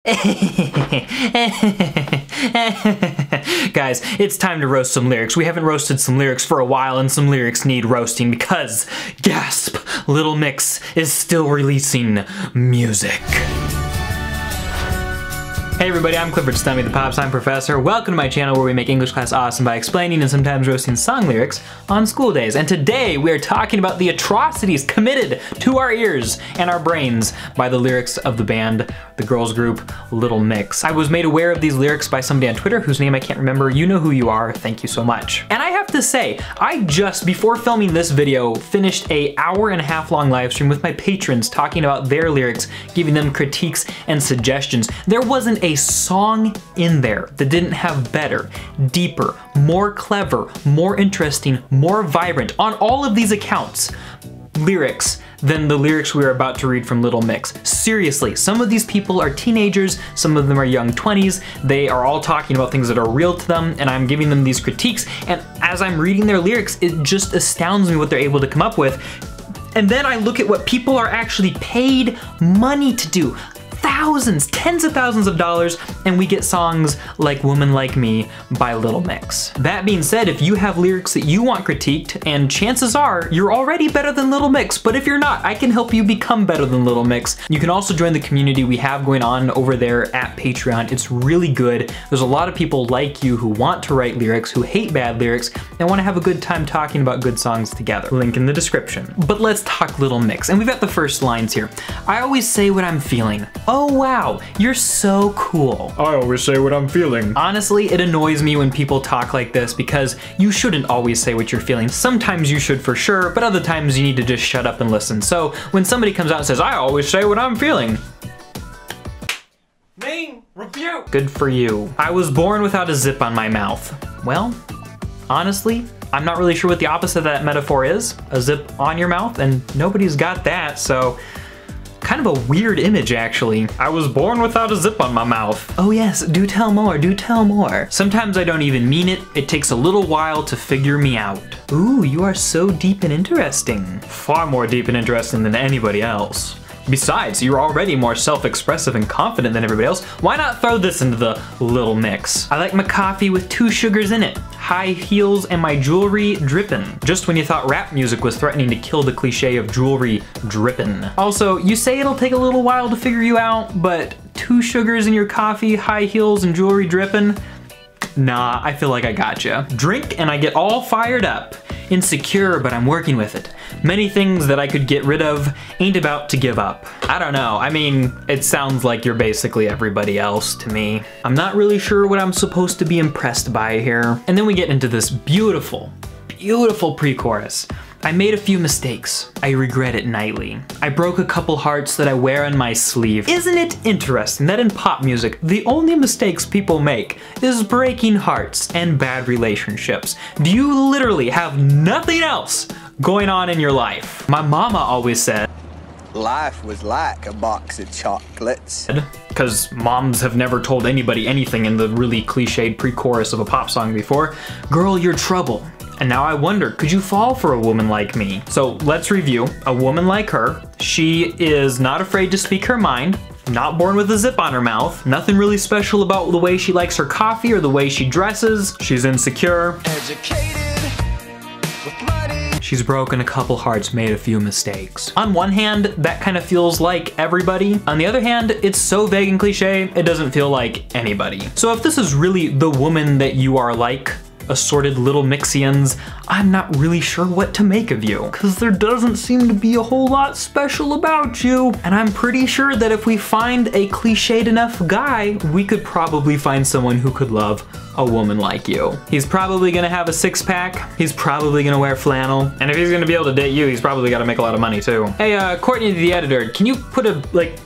Guys, it's time to roast some lyrics. We haven't roasted some lyrics for a while, and some lyrics need roasting because, gasp, Little Mix is still releasing music. Hey everybody, I'm Clifford Stummy, the Pop Song Professor. Welcome to my channel where we make English class awesome by explaining and sometimes roasting song lyrics on school days. And today we are talking about the atrocities committed to our ears and our brains by the lyrics of the band, the girls group, Little Mix. I was made aware of these lyrics by somebody on Twitter whose name I can't remember. You know who you are, thank you so much. And I have to say, I just, before filming this video, finished an hour-and-a-half long live stream with my patrons talking about their lyrics, giving them critiques and suggestions. There wasn't a song in there that didn't have better, deeper, more clever, more interesting, more vibrant, on all of these accounts, lyrics than the lyrics we are about to read from Little Mix. Seriously, some of these people are teenagers, some of them are young 20s, they are all talking about things that are real to them, and I'm giving them these critiques, and as I'm reading their lyrics, it just astounds me what they're able to come up with. And then I look at what people are actually paid money to do. Thousands, tens of thousands of dollars, and we get songs like Woman Like Me by Little Mix. That being said, if you have lyrics that you want critiqued, and chances are you're already better than Little Mix, but if you're not, I can help you become better than Little Mix. You can also join the community we have going on over there at Patreon. It's really good. There's a lot of people like you who want to write lyrics, who hate bad lyrics, and want to have a good time talking about good songs together. Link in the description. But let's talk Little Mix, and we've got the first lines here. I always say what I'm feeling. Oh wow, you're so cool. I always say what I'm feeling. Honestly, it annoys me when people talk like this because you shouldn't always say what you're feeling. Sometimes you should for sure, but other times you need to just shut up and listen. So when somebody comes out and says, I always say what I'm feeling, Name rebuke. good for you. I was born without a zip on my mouth. Well, honestly, I'm not really sure what the opposite of that metaphor is. A zip on your mouth, and nobody's got that, so kind of a weird image, actually. I was born without a zip on my mouth. Oh yes, do tell more, do tell more. Sometimes I don't even mean it. It takes a little while to figure me out. Ooh, you are so deep and interesting. Far more deep and interesting than anybody else. Besides, you're already more self-expressive and confident than everybody else. Why not throw this into the Little Mix? I like my coffee with 2 sugars in it, high heels, and my jewelry drippin'. Just when you thought rap music was threatening to kill the cliche of jewelry drippin'. Also, you say it'll take a little while to figure you out, but 2 sugars in your coffee, high heels, and jewelry drippin'? Nah, I feel like I gotcha. Drink and I get all fired up. Insecure, but I'm working with it. Many things that I could get rid of, ain't about to give up. I don't know, I mean, it sounds like you're basically everybody else to me. I'm not really sure what I'm supposed to be impressed by here. And then we get into this beautiful, beautiful pre-chorus. I made a few mistakes. I regret it nightly. I broke a couple hearts that I wear on my sleeve. Isn't it interesting that in pop music, the only mistakes people make is breaking hearts and bad relationships? Do you literally have nothing else going on in your life? My mama always said, life was like a box of chocolates. because moms have never told anybody anything in the really cliched pre-chorus of a pop song before, girl, you're trouble. And now I wonder, could you fall for a woman like me? So let's review. A woman like her, she is not afraid to speak her mind, not born with a zip on her mouth, nothing really special about the way she likes her coffee or the way she dresses. She's insecure. Educated with money. She's broken a couple hearts, made a few mistakes. On one hand, that kind of feels like everybody. On the other hand, it's so vague and cliche, it doesn't feel like anybody. So if this is really the woman that you are like, assorted Little Mixians, I'm not really sure what to make of you, because there doesn't seem to be a whole lot special about you. And I'm pretty sure that if we find a cliched enough guy, we could probably find someone who could love a woman like you. He's probably gonna have a 6-pack, he's probably gonna wear flannel, and if he's gonna be able to date you, he's probably gotta make a lot of money too. Hey, Courtney the editor, can you put a, like,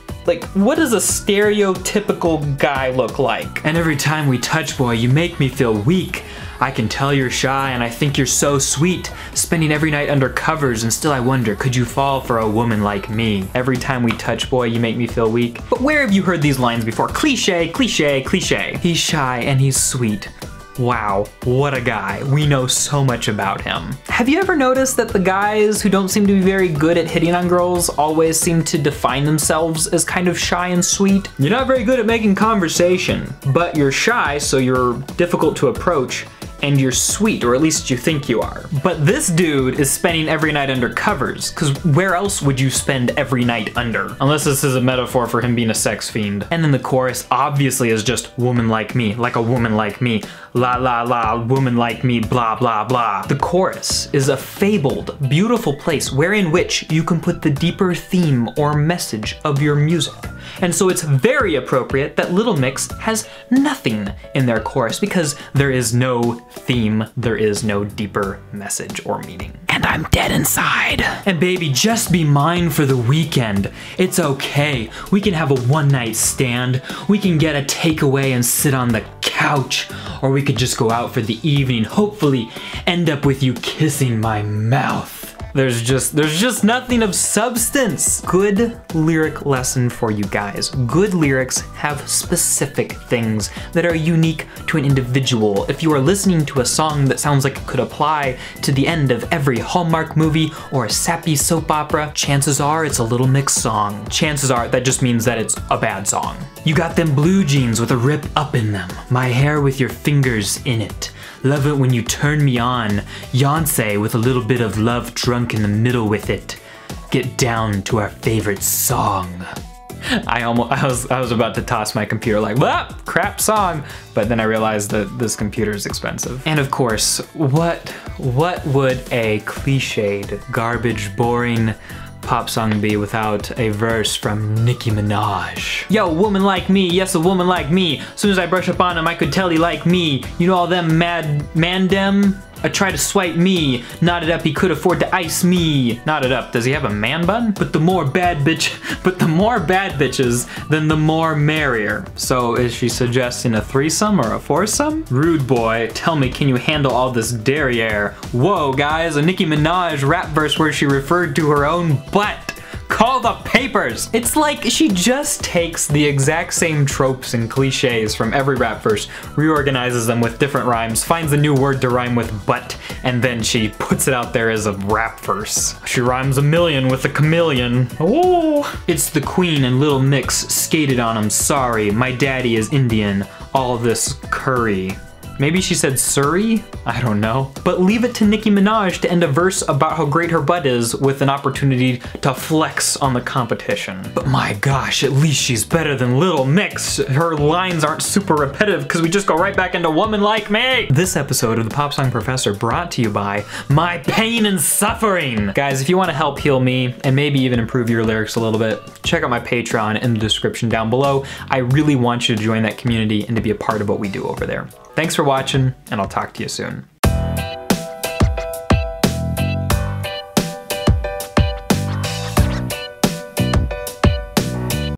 what does a stereotypical guy look like? And every time we touch, boy, you make me feel weak. I can tell you're shy and I think you're so sweet, spending every night under covers, and still I wonder, could you fall for a woman like me? Every time we touch, boy, you make me feel weak. But where have you heard these lines before? Cliche, cliche, cliche. He's shy and he's sweet. Wow, what a guy. We know so much about him. Have you ever noticed that the guys who don't seem to be very good at hitting on girls always seem to define themselves as kind of shy and sweet? You're not very good at making conversation, but you're shy, so you're difficult to approach, and you're sweet, or at least you think you are. But this dude is spending every night under covers, because where else would you spend every night under? Unless this is a metaphor for him being a sex fiend. And then the chorus obviously is just woman like me, like a woman like me, la la la, woman like me, blah blah blah. The chorus is a fabled, beautiful place wherein which you can put the deeper theme or message of your music. And so it's very appropriate that Little Mix has nothing in their chorus because there is no theme, there is no deeper message or meaning. And I'm dead inside. And baby, just be mine for the weekend. It's okay. We can have a one-night stand. We can get a takeaway and sit on the couch. Or we could just go out for the evening, hopefully end up with you kissing my mouth. There's just nothing of substance. Good lyric lesson for you guys. Good lyrics have specific things that are unique to an individual. If you are listening to a song that sounds like it could apply to the end of every Hallmark movie or a sappy soap opera, chances are it's a Little Mix song. Chances are that just means that it's a bad song. You got them blue jeans with a rip up in them. My hair with your fingers in it. Love it when you turn me on. Beyonce with a little bit of love drunk in the middle with it. Get down to our favorite song. I was about to toss my computer like, well, crap song, but then I realized that this computer is expensive. And of course, what would a cliched, garbage, boring pop song be without a verse from Nicki Minaj? Yo, woman like me, yes, a woman like me. Soon as I brush up on him, I could tell he like me. You know all them man dem? I try to swipe me, knotted up, he could afford to ice me. Knotted up, does he have a man bun? But the more bad bitches, then the more merrier. So is she suggesting a threesome or a foursome? Rude boy, tell me, can you handle all this derriere? Whoa guys, a Nicki Minaj rap verse where she referred to her own butt. Call the papers! It's like she just takes the exact same tropes and cliches from every rap verse, reorganizes them with different rhymes, finds a new word to rhyme with butt, and then she puts it out there as a rap verse. She rhymes a million with a chameleon. Oh! It's the Queen and Little Mix skated on him, sorry, my daddy is Indian, all this curry. Maybe she said Surrey? I don't know. But leave it to Nicki Minaj to end a verse about how great her butt is with an opportunity to flex on the competition. But my gosh, at least she's better than Little Mix. Her lines aren't super repetitive because we just go right back into woman like me. This episode of the Pop Song Professor brought to you by My Pain and Suffering. Guys, if you want to help heal me and maybe even improve your lyrics a little bit, check out my Patreon in the description down below. I really want you to join that community and to be a part of what we do over there. Thanks for watching, and I'll talk to you soon.